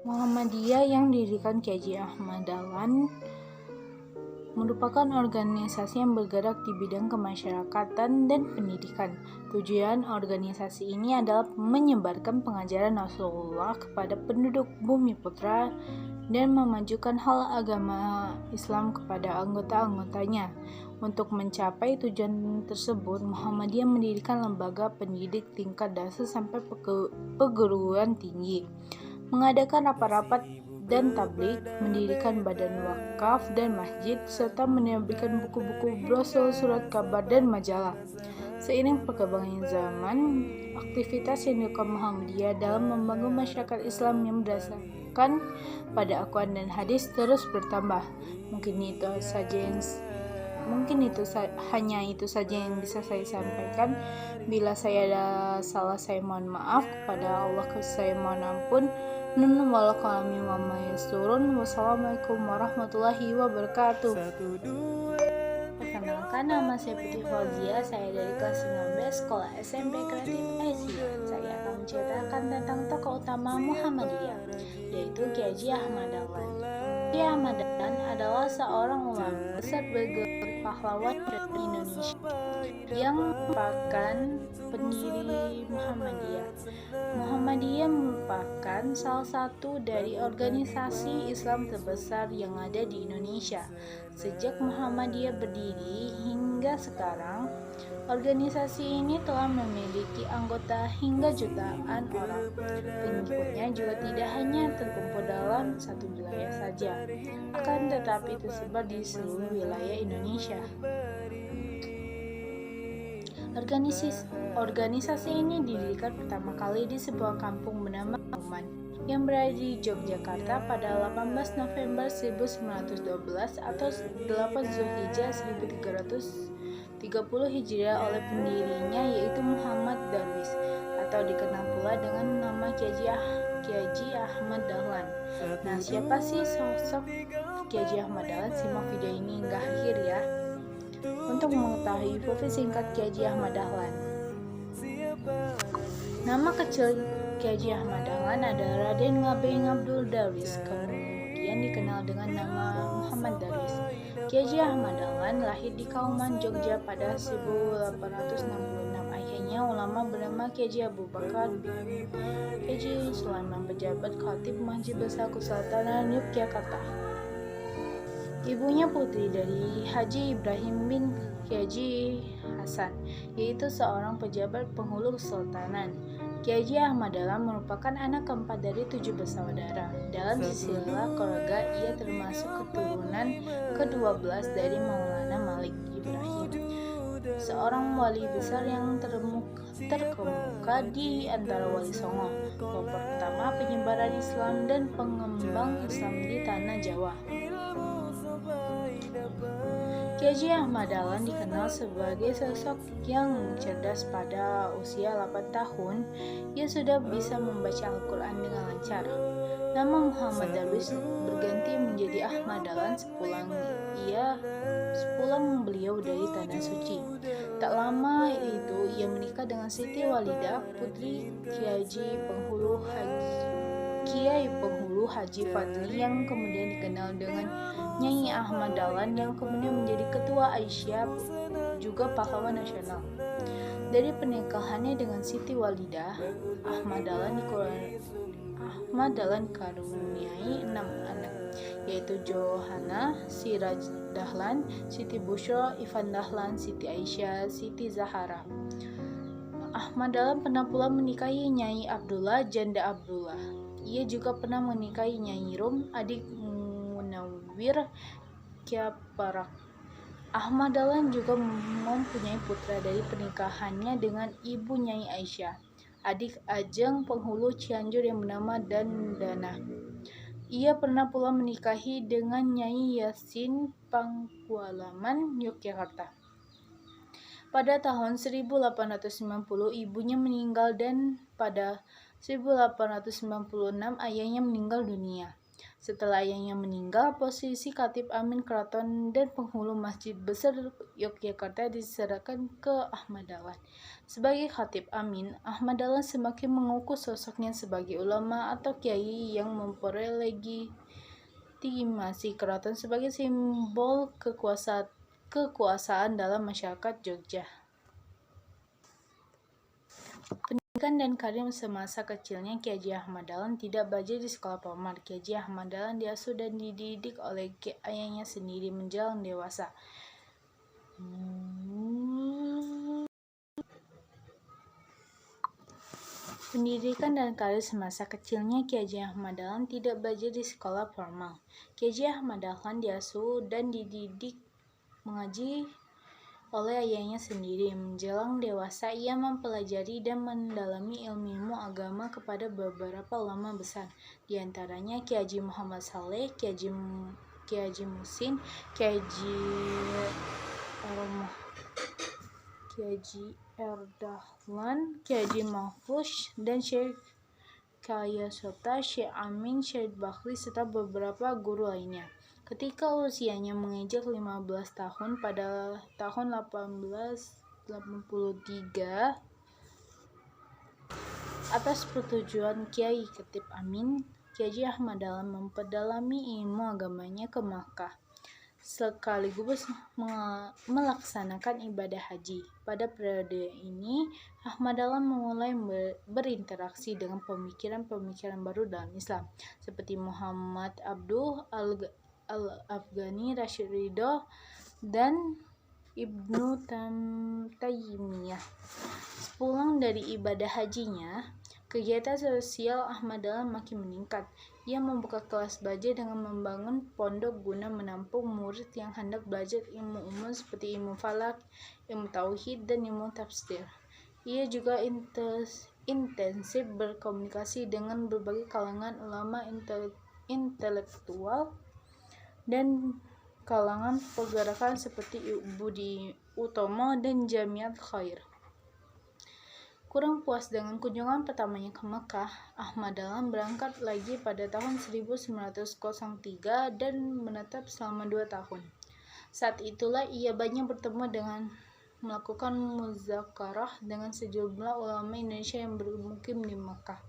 Muhammadiyah yang didirikan Kiai Haji Ahmad Dahlan merupakan organisasi yang bergerak di bidang kemasyarakatan dan pendidikan. Tujuan organisasi ini adalah menyebarkan pengajaran Rasulullah kepada penduduk Bumi Putra dan memajukan hal agama Islam kepada anggota-anggotanya. Untuk mencapai tujuan tersebut, Muhammadiyah mendirikan lembaga pendidik tingkat dasar sampai perguruan tinggi, mengadakan rapat-rapat dan tablik, mendirikan badan wakaf dan masjid, serta menerbitkan buku-buku, brosur, surat kabar, dan majalah. Seiring perkembangan zaman, aktivitas yang dilakukan Muhammadiyah dalam membangun masyarakat Islam yang berdasarkan pada Al-Quran dan hadis terus bertambah. Mungkin hanya itu saja yang bisa saya sampaikan. Bila saya ada salah, saya mohon maaf. Kepada Allah saya mohon ampun. Nun wal qalami wa ma yasturun. Wassalamualaikum warahmatullahi wabarakatuh. Perkenalkan, nama saya Putri Fauzia. Saya dari kelas 19 Sekolah SMP Kreatif Asia. Saya akan menceritakan tentang tokoh utama Muhammadiyah, yaitu Kiai Haji Ahmad Dahlan. Kiai Ahmad Dahlan adalah seorang ulama besar bergelar pahlawan dari Indonesia yang merupakan pendiri Muhammadiyah. Muhammadiyah merupakan salah satu dari organisasi Islam terbesar yang ada di Indonesia. Sejak Muhammadiyah berdiri hingga sekarang, organisasi ini telah memiliki anggota hingga jutaan orang. Pengikutnya juga tidak hanya terkumpul dalam satu wilayah saja, akan tetapi tersebar di seluruh wilayah Indonesia. Organisasi ini didirikan pertama kali di sebuah kampung bernama Kauman yang berada di Yogyakarta pada 18 November 1912 atau 8 Zulhijjah 1330 Hijriah oleh pendirinya, yaitu Muhammad Darwis, atau dikenal pula dengan nama Kiai Haji Ahmad Dahlan. Nah, siapa sih sosok Kiai Haji Ahmad Dahlan? Simak video ini hingga akhir ya, untuk mengetahui profil singkat Kiai Haji Ahmad Dahlan. Nama kecil Kiai Haji Ahmad Dahlan adalah Raden Ngabeng Abdul Darwis, kemudian dikenal dengan nama Muhammad Darwis. Kiai Haji Ahmad Dahlan lahir di Kauman, Jogja pada 1866. Ayahnya ulama bernama Kiai Haji Abu Bakar bin Haji Sulaiman, pejabat khatib Masjid Besar Kesultanan Yogyakarta. Ibunya putri dari Haji Ibrahim bin Kiai Haji Hasan, yaitu seorang pejabat penghulu kesultanan. Kiai Haji Ahmad Dahlan merupakan anak keempat dari 7 bersaudara. Dalam silsilah keluarga, ia termasuk keturunan ke-12 dari Maulana Malik Ibrahim, seorang wali besar yang terkemuka di antara wali Songo, kelompok pertama penyebaran Islam dan pengembang Islam di tanah Jawa. Kiai Haji Ahmad Dahlan dikenal sebagai sosok yang cerdas. Pada usia 8 tahun, ia sudah bisa membaca Al-Quran dengan lancar. Nama Muhammad Darwis berganti menjadi Ahmad Dahlan sepulang beliau dari Tanah Suci. Tak lama itu, ia menikah dengan Siti Walidah, putri Kiai Penghulu Haji Fadli, yang kemudian dikenal dengan Nyai Ahmad Dahlan, yang kemudian menjadi ketua Aisyah, juga pahlawan nasional. Dari pernikahannya dengan Siti Walidah, Ahmad Dahlan dikaruniai 6 anak, yaitu Johana, Siraj Dahlan, Siti Bushro, Ivan Dahlan, Siti Aisyah, Siti Zahara. Ahmad Dahlan pernah pula menikahi Nyai Abdullah, Janda Abdullah. Ia juga pernah menikahi Nyai Rum, adik Munawwir Kyaparak. Ahmad Dahlan juga mempunyai putra dari pernikahannya dengan Ibu Nyai Aisyah, adik Ajeng Penghulu Cianjur yang bernama Dandana. Ia pernah pula menikahi dengan Nyai Yasin Pangkualaman, Yogyakarta. Pada tahun 1890 ibunya meninggal dan pada 1896 ayahnya meninggal dunia. Setelah ayahnya meninggal, posisi Khatib Amin Keraton dan penghulu Masjid Besar Yogyakarta diserahkan ke Ahmad Dahlan. Sebagai Khatib Amin, Ahmad Dahlan semakin mengukuh sosoknya sebagai ulama atau kiai yang memperlegitimasi keraton sebagai simbol kekuasaan dalam masyarakat Jogja. Pendidikan dan karir semasa kecilnya Ki Haji Ahmad Dahlan tidak belajar di sekolah formal. Ki Haji Ahmad Dahlan diasuh dan dididik oleh ayahnya sendiri menjelang dewasa. Pendidikan dan karir semasa kecilnya Ki Haji Ahmad Dahlan tidak belajar di sekolah formal. Ki Haji Ahmad Dahlan diasuh dan dididik mengaji oleh ayahnya sendiri. Menjelang dewasa, ia mempelajari dan mendalami ilmu agama kepada beberapa ulama besar, di antaranya Ki Haji Muhammad Saleh, Ki Haji Musin, Ki Haji Dahlan, Ki Haji Mahfuz, dan Syekh Kayasota, Syekh Amin, Syekh Bakri, serta beberapa guru lainnya. Ketika usianya menginjak 15 tahun pada tahun 1883, atas persetujuan Kiai Khatib Amin, Ki Haji Ahmad Dahlan memperdalami ilmu agamanya ke Makkah, sekaligus melaksanakan ibadah haji. Pada periode ini, Ahmad Dahlan mulai berinteraksi dengan pemikiran baru dalam Islam, seperti Muhammad Abduh Al-Afghani, Rashid Ridho, dan Ibnu Taimiyah. Sepulang dari ibadah hajinya, kegiatan sosial Ahmad Dahlan makin meningkat. Ia membuka kelas belajar dengan membangun pondok guna menampung murid yang hendak belajar ilmu umum seperti ilmu falak, ilmu tauhid, dan ilmu tafsir. Ia juga intensif berkomunikasi dengan berbagai kalangan ulama intelektual dan kalangan pergerakan seperti Budi Utomo dan Jamiat Khair. Kurang puas dengan kunjungan pertamanya ke Mekah, Ahmad Dahlan berangkat lagi pada tahun 1903 dan menetap selama 2 tahun. Saat itulah ia banyak bertemu dengan melakukan muzakarah dengan sejumlah ulama Indonesia yang bermukim di Mekah,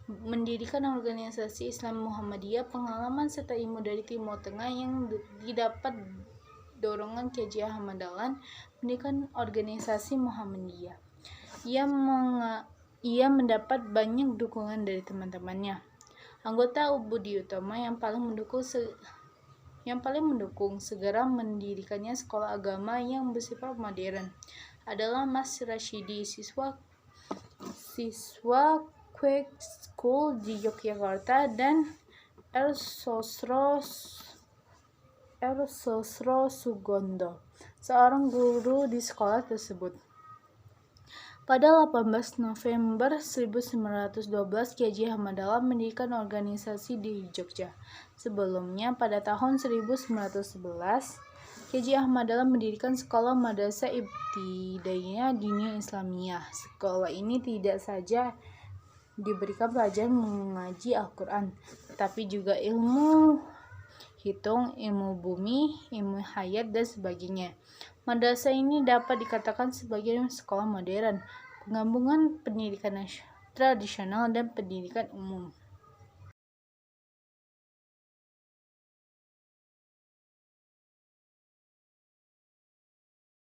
mendirikan organisasi Islam Muhammadiyah, pengalaman serta ilmu dari Timur Tengah yang didapat dorongan Ki Haji Ahmad Dahlan, mendirikan organisasi Muhammadiyah. Ia mendapat banyak dukungan dari teman-temannya. Anggota Budi Utomo yang paling mendukung segera mendirikannya sekolah agama yang bersifat modern adalah Mas Rashidi, siswa Quake School di Yogyakarta, dan R. Sosro Sugondo, seorang guru di sekolah tersebut. Pada 18 November 1912, Ki Haji Ahmad Dahlan mendirikan organisasi di Jogja. Sebelumnya, pada tahun 1911, Ki Haji Ahmad Dahlan mendirikan sekolah Madrasah Ibtidaiyah Diniyah Islamiyah. Sekolah ini tidak saja diberikan pelajaran mengaji Al-Quran, tetapi juga ilmu hitung, ilmu bumi, ilmu hayat, dan sebagainya. Madrasah ini dapat dikatakan sebagai sekolah modern, penggabungan pendidikan tradisional dan pendidikan umum.